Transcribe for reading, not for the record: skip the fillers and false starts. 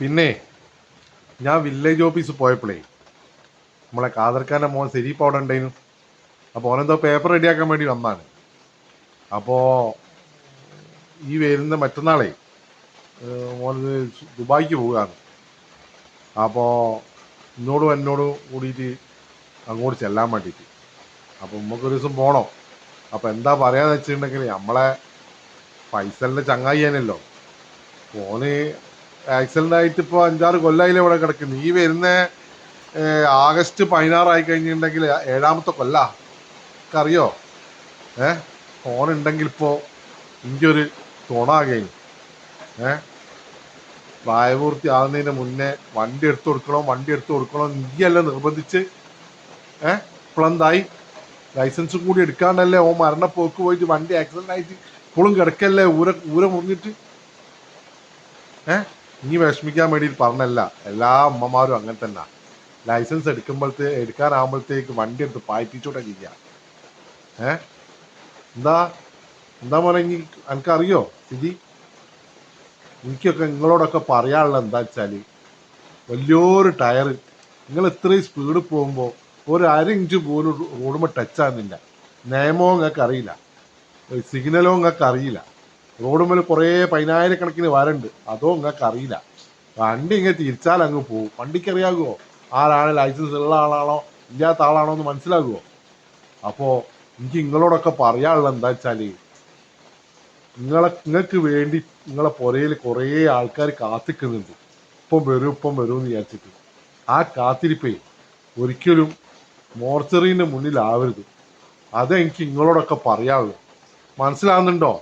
പിന്നെ ഞാൻ village office പോയപ്പോഴേ നമ്മളെ കാതർക്കാൻ്റെ മോൻ ശരീപ്പ് അവിടെ ഉണ്ടായിരുന്നു. അപ്പോൾ ഓനെന്തോ പേപ്പർ റെഡിയാക്കാൻ വേണ്ടി വന്നാണ്. അപ്പോൾ ഈ വരുന്ന മറ്റന്നാളേ മോന് ദുബായിക്ക് പോവുകയാണ്. അപ്പോൾ എന്നോടും കൂടിയിട്ട് അങ്ങോട്ട് ചെല്ലാൻ വേണ്ടിയിട്ട്. അപ്പോൾ നമുക്കൊരു ദിവസം പോകണം. അപ്പോൾ എന്താ പറയാന്ന് വെച്ചിട്ടുണ്ടെങ്കിൽ നമ്മളെ ഫൈസലിൻ്റെ ചങ്ങായിയാണല്ലോ. ഓന് ആക്സിഡൻ്റ് ആയിട്ട് ഇപ്പോൾ 5-6 കൊല്ലമായില്ലേ ഇവിടെ കിടക്കുന്നു. ഈ വരുന്ന ആഗസ്റ്റ് 16 കഴിഞ്ഞിട്ടുണ്ടെങ്കിൽ 7ാമത്തെ കൊല്ലാ അറിയോ. ഫോണുണ്ടെങ്കിൽ ഇപ്പോൾ എനിക്കൊരു തുണാകേന്. പ്രായപൂർത്തി ആകുന്നതിന് മുന്നേ വണ്ടി എടുത്തു കൊടുക്കണോ നീയല്ല നിർബന്ധിച്ച്. ഇപ്പോഴെന്തായി ലൈസൻസും കൂടി എടുക്കാണ്ടല്ലേ ഓ മരണപ്പോക്ക് പോയിട്ട് വണ്ടി ആക്സിഡൻ്റ് ആയിട്ട് ഇപ്പോഴും കിടക്കല്ലേ ഊര മുറിഞ്ഞിട്ട്. ഇനി വിഷമിക്കാൻ വേണ്ടിയിട്ട് പറഞ്ഞല്ല. എല്ലാ അമ്മമാരും അങ്ങനെ തന്നെ. ലൈസൻസ് എടുക്കാനാകുമ്പോഴത്തേക്ക് വണ്ടി എടുത്ത് പായിപ്പിച്ചോട്ടെ ചെയ്യാം. എന്താ മോനെ ഇനി എനിക്കറിയോ സ്ഥിതി. എനിക്കൊക്കെ നിങ്ങളോടൊക്കെ പറയാനുള്ളത് എന്താ വെച്ചാൽ, വലിയൊരു ടയർ നിങ്ങൾ ഇത്രയും സ്പീഡ് പോകുമ്പോൾ ഒരു 1/2 ഇഞ്ച് പോലും റോഡുമ്പോൾ ടച്ച് ആകുന്നില്ല. നിയമോ നിങ്ങൾക്ക് അറിയില്ല, സിഗ്നലോ നിങ്ങൾക്ക് അറിയില്ല. റോഡുമ്പോൾ കുറേ 10,000 വരണ്ട്, അതോ നിങ്ങൾക്ക് അറിയില്ല. വണ്ടി ഇങ്ങനെ തിരിച്ചാൽ അങ്ങ് പോകും. വണ്ടിക്കറിയാകുമോ ആരാണ് ലൈസൻസ് ഉള്ള ആളാണോ ഇല്ലാത്ത ആളാണോ എന്ന് മനസ്സിലാകുമോ? അപ്പോൾ എനിക്ക് നിങ്ങളോടൊക്കെ പറയാനുള്ളത് എന്താ വെച്ചാൽ, നിങ്ങൾക്ക് വേണ്ടി നിങ്ങളെ പുരയിൽ കുറേ ആൾക്കാർ കാത്തിക്കുന്നുണ്ട്. ഇപ്പം വരും എന്ന് വിചാരിച്ചിട്ട്. ആ കാത്തിരിപ്പേ ഒരിക്കലും മോർച്ചറീൻ്റെ മുന്നിലാവരുത്. അതെനിക്ക് നിങ്ങളോടൊക്കെ പറയാനുള്ളൂ. മനസ്സിലാവുന്നുണ്ടോ?